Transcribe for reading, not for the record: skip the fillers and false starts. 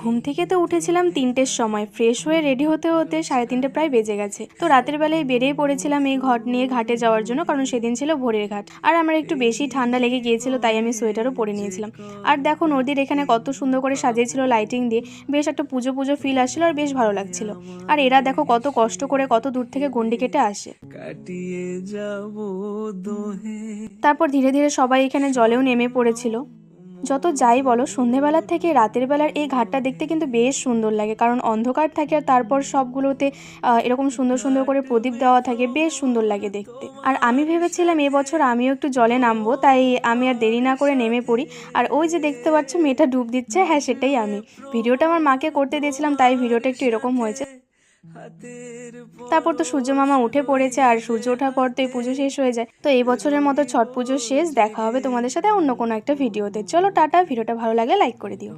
ঘুম থেকে তো উঠেছিলাম 3টের সময়, ফ্রেশ হয়ে রেডি হতে হতে 3:30 প্রায় বেজে গেছে। তো রাতের বেলায় বেরিয়ে পড়েছিলাম এই ঘট নিয়ে ঘাটে যাওয়ার জন্য, কারণ সেদিন ছিল ভোরের ঘাট। আর আমার একটু বেশি ঠান্ডা লেগে গিয়েছিল, তাই আমি সোয়েটারও পরে নিয়েছিলাম। আর দেখো নদীর এখানে কত সুন্দর করে সাজিয়েছিল লাইটিং দিয়ে, বেশ একটা পুজো পুজো ফিল আসছিল আর বেশ ভালো লাগছিল। আর এরা দেখো কত কষ্ট করে কত দূর থেকে গন্ডি কেটে আসে। তারপর ধীরে ধীরে সবাই এখানে জলেও নেমে পড়েছিল। যত যাই বলো, সন্ধেবেলার থেকে রাতের বেলার এই ঘাটটা দেখতে কিন্তু বেশ সুন্দর লাগে, কারণ অন্ধকার থাকে আর তারপর সবগুলোতে এরকম সুন্দর সুন্দর করে প্রদীপ দেওয়া থাকে, বেশ সুন্দর লাগে দেখতে। আর আমি ভেবেছিলাম এবছর আমিও একটু জলে নামবো, তাই আমি আর দেরি না করে নেমে পড়ি। আর ওই যে দেখতে পাচ্ছ মেয়েটা ডুব দিচ্ছে, হ্যাঁ সেটাই আমি। ভিডিওটা আমার মাকে করতে দিয়েছিলাম, তাই ভিডিওটা একটু এরকম হয়েছে। তারপর তো সূর্য মামা উঠে পড়েছে, আর সূর্য ওঠার পর তো এই পুজো শেষ হয়ে যায়। তো এই বছরের মতো ছট পুজো শেষ, দেখা হবে তোমাদের সাথে অন্য কোনো একটা ভিডিওতে। চলো টাটা, ভিডিওটা ভালো লাগলে লাইক করে দিও।